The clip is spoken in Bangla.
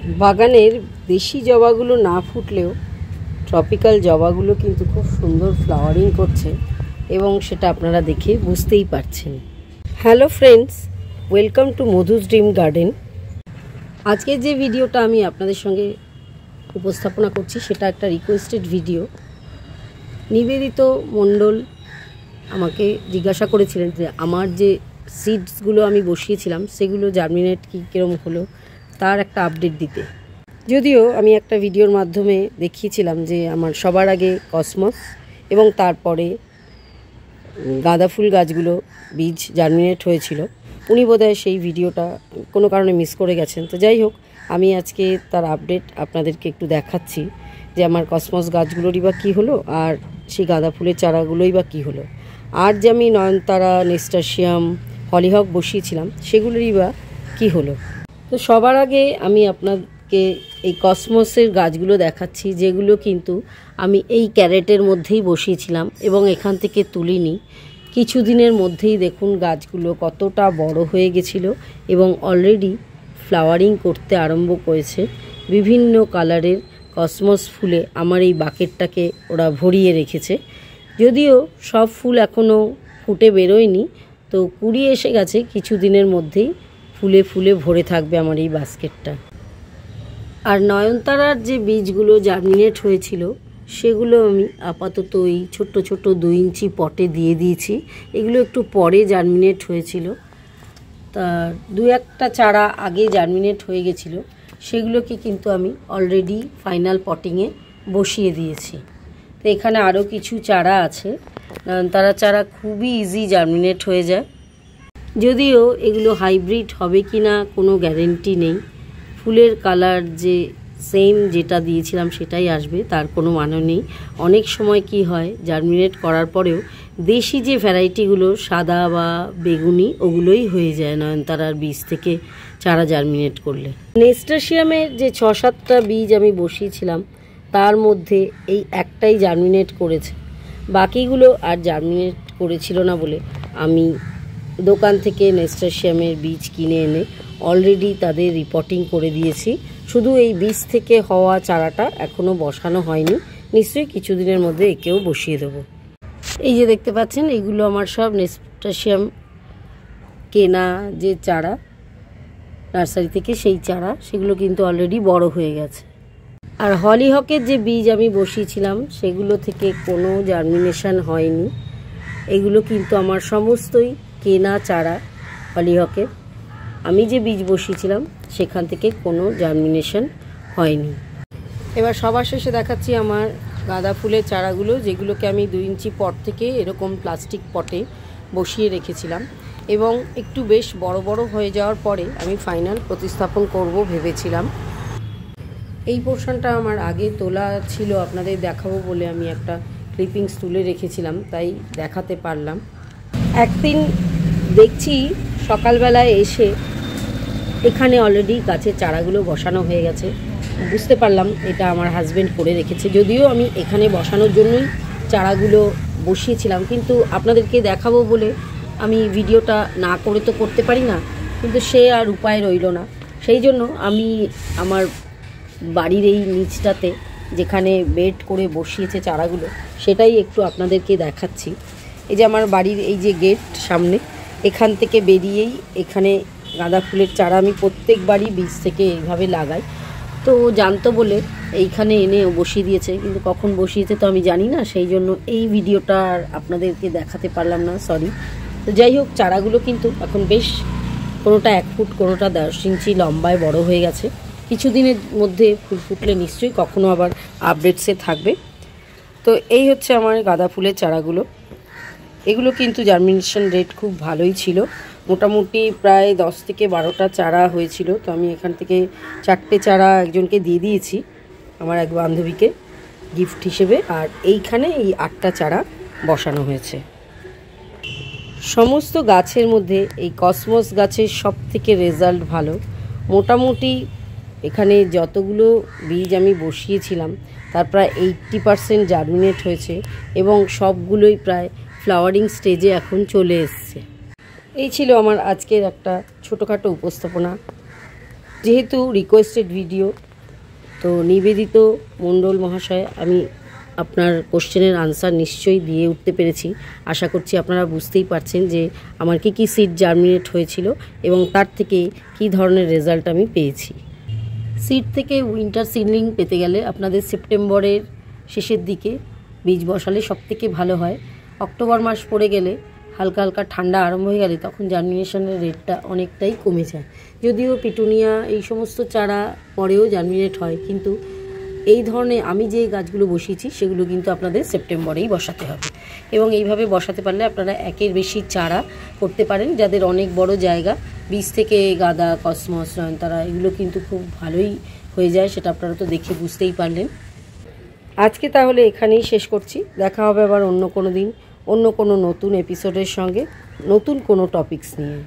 বাগানের দেশি জবাগুলো না ফুটলেও ট্রপিক্যাল জবাগুলো কিন্তু খুব সুন্দর ফ্লাওয়ারিং করছে এবং সেটা আপনারা দেখে বুঝতেই পারছেন। Hello friends, welcome to Madhu's dream garden. আজকের যে ভিডিওটা আমি আপনাদের সঙ্গে উপস্থাপনা করছি সেটা একটা রিকোয়েস্টেড ভিডিও। নিবেদিত মণ্ডল আমাকে জিজ্ঞাসা করেছিলেন যে আমার যে সিডসগুলো আমি বসিয়েছিলাম সেগুলো জার্মিনেট কীরকম হলো তার একটা আপডেট দিতে। যদিও আমি একটা ভিডিওর মাধ্যমে দেখিয়েছিলাম যে আমার সবার আগে কসমস এবং তারপরে গাঁদা ফুল গাছগুলো বীজ জার্মিনেট হয়েছিল। উনি বোধহয় সেই ভিডিওটা কোনো কারণে মিস করে গেছেন। তো যাই হোক, আমি আজকে তার আপডেট আপনাদেরকে একটু দেখাচ্ছি যে আমার কসমস গাছগুলোরই বা কী হলো আর সেই গাঁদা ফুলের চারাগুলোই বা কী হলো, আর যে আমি নয়নতারা, নেস্টাশিয়াম, হলিহক বসিয়েছিলাম সেগুলোরই বা কী হলো। তো সবার আগে আমি আপনাকে এই কসমসের গাছগুলো দেখাচ্ছি, যেগুলো কিন্তু আমি এই ক্যারেটের মধ্যেই বসিয়েছিলাম এবং এখান থেকে তুলিনি। কিছুদিনের মধ্যেই দেখুন গাছগুলো কতটা বড় হয়ে গেছিলো এবং অলরেডি ফ্লাওয়ারিং করতে আরম্ভ করেছে। বিভিন্ন কালারের কসমস ফুলে আমার এই বাকেটটাকে ওরা ভরিয়ে রেখেছে। যদিও সব ফুল এখনও ফুটে বেরোয়নি, তো কুড়ি এসে গেছে, কিছুদিনের মধ্যেই ফুলে ফুলে ভরে থাকবে আমার এই বাস্কেটটা। আর নয়নতারার যে বীজগুলো জার্মিনেট হয়েছিল সেগুলো আমি আপাতত এই ছোট্ট ছোট্ট 2 ইঞ্চি পটে দিয়ে দিয়েছি। এগুলো একটু পরে জার্মিনেট হয়েছিল, তার 2-1টা চারা আগে জার্মিনেট হয়ে গেছিলো, সেগুলোকে কিন্তু আমি অলরেডি ফাইনাল পটিংয়ে বসিয়ে দিয়েছি। তো এখানে আরও কিছু চারা আছে। নয়নতারা চারা খুবই ইজি জার্মিনেট হয়ে যায়, যদিও এগুলো হাইব্রিড হবে কি না কোনো গ্যারেন্টি নেই। ফুলের কালার যে সেম যেটা দিয়েছিলাম সেটাই আসবে তার কোনো মানে নেই। অনেক সময় কি হয়, জার্মিনেট করার পরেও দেশি যে ভ্যারাইটিগুলো সাদা বা বেগুনি ওগুলোই হয়ে যায় নয়নতারার বীজ থেকে চারা জার্মিনেট করলে। নেস্টাশিয়ামের যে 6-7টা বীজ আমি বসিয়েছিলাম তার মধ্যে এই একটাই জার্মিনেট করেছে, বাকিগুলো আর জার্মিনেট করেছিল না বলে আমি দোকান থেকে নেস্টাশিয়ামের বীজ কিনে এনে অলরেডি তাদের রিপোর্টিং করে দিয়েছি। শুধু এই বীজ থেকে হওয়া চারাটা এখনও বসানো হয়নি, নিশ্চয়ই কিছুদিনের মধ্যে একেও বসিয়ে দেবো। এই যে দেখতে পাচ্ছেন, এইগুলো আমার সব নেস্টাশিয়াম কেনা যে চারা নার্সারি থেকে, সেই চারা, সেগুলো কিন্তু অলরেডি বড় হয়ে গেছে। আর হলিহকের যে বীজ আমি বসিয়েছিলাম সেগুলো থেকে কোনো জার্মিনেশন হয়নি। এগুলো কিন্তু আমার সমস্তই কেনা চারা হলিহকের। আমি যে বীজ বসিয়েছিলাম সেখান থেকে কোনো জার্মিনেশন হয়নি। এবার সবার শেষে দেখাচ্ছি আমার গাঁদা ফুলের চারাগুলো, যেগুলোকে আমি 2 ইঞ্চি পট থেকে এরকম প্লাস্টিক পটে বসিয়ে রেখেছিলাম এবং একটু বেশ বড় বড় হয়ে যাওয়ার পরে আমি ফাইনাল প্রতিস্থাপন করব ভেবেছিলাম। এই পোর্শনটা আমার আগে তোলা ছিল, আপনাদের দেখাবো বলে আমি একটা ক্লিপিংস তুলে রেখেছিলাম, তাই দেখাতে পারলাম। একদিন দেখছি সকালবেলায় এসে এখানে অলরেডি গাছের চারাগুলো বসানো হয়ে গেছে। বুঝতে পারলাম এটা আমার হাজব্যান্ড করে রেখেছে, যদিও আমি এখানে বসানোর জন্যই চারাগুলো বসিয়েছিলাম, কিন্তু আপনাদেরকে দেখাবো বলে আমি ভিডিওটা না করে তো করতে পারি না, কিন্তু সে আর উপায় রইল না। সেই জন্য আমি আমার বাড়ির এই নিচটাতে যেখানে বেড করে বসিয়েছে চারাগুলো সেটাই একটু আপনাদেরকে দেখাচ্ছি। এই যে আমার বাড়ির এই যে গেট সামনে, এখান থেকে বেরিয়েই এখানে গাঁদা ফুলের চারা আমি প্রত্যেকবারই বীজ থেকে এইভাবে লাগাই। তো জানতো বলে এইখানে এনে বসিয়ে দিয়েছে, কিন্তু কখন বসিয়েছে তো আমি জানি না, সেই জন্য এই ভিডিওটা আর আপনাদেরকে দেখাতে পারলাম না, সরি। তো যাই হোক, চারাগুলো কিন্তু এখন বেশ কোনোটা 1 ফুট, কোনোটা 10 ইঞ্চি লম্বায় বড় হয়ে গেছে। কিছুদিনের মধ্যে ফুল ফুটলে নিশ্চয়ই কখনো আবার আপডেটসে থাকবে। তো এই হচ্ছে আমার গাঁদা ফুলের চারাগুলো। এগুলো কিন্তু জার্মিনেশন রেট খুব ভালোই ছিল, মোটামুটি প্রায় 10 থেকে 12টা চারা হয়েছিল। তো আমি এখান থেকে 4টে চারা একজনকে দিয়ে দিয়েছি, আমার এক বান্ধবীকে গিফট হিসেবে, আর এইখানে এই 8টা চারা বসানো হয়েছে। সমস্ত গাছের মধ্যে এই কসমস গাছের সব থেকে রেজাল্ট ভালো। মোটামুটি এখানে যতগুলো বীজ আমি বসিয়েছিলাম তার প্রায় 80% জার্মিনেট হয়েছে এবং সবগুলোই প্রায় ফ্লাওয়ারিং স্টেজে এখন চলে এসছে। এই ছিল আমার আজকের একটা ছোটোখাটো উপস্থাপনা। যেহেতু রিকোয়েস্টেড ভিডিও, তো নিবেদিত মণ্ডল মহাশয়, আমি আপনার কোশ্চেনের আনসার নিশ্চয়ই দিয়ে উঠতে পেরেছি। আশা করছি আপনারা বুঝতেই পারছেন যে আমার কী সিড জার্মিনেট হয়েছিল এবং তার থেকে কী ধরনের রেজাল্ট আমি পেয়েছি। সিড থেকে উইন্টার সিডলিং পেতে গেলে আপনাদের সেপ্টেম্বরের শেষের দিকে বীজ বসালে সবথেকে ভালো হয়। অক্টোবর মাস পড়ে গেলে হালকা হালকা ঠান্ডা আরম্ভ হয়ে গেলে তখন জার্মিনেশনের রেটটা অনেকটাই কমে যায়। যদিও পিটুনিয়া এই সমস্ত চারা পরেও জার্মিনেট হয়, কিন্তু এই ধরনের আমি যে গাছগুলো বসিয়েছি সেগুলো কিন্তু আপনাদের সেপ্টেম্বরেই বসাতে হবে এবং এইভাবে বসাতে পারলে আপনারা একের বেশি চারা করতে পারেন। যাদের অনেক বড় জায়গা, বীজ থেকে গাঁদা, কসমস, নয়নতারা এগুলো কিন্তু খুব ভালোই হয়ে যায়, সেটা আপনারা তো দেখে বুঝতেই পারলেন। আজকে তাহলে এখানেই শেষ করছি। দেখা হবে আবার অন্য কোনো দিন অন্য কোনো নতুন এপিসোডের সঙ্গে, নতুন কোনো টপিকস নিয়ে।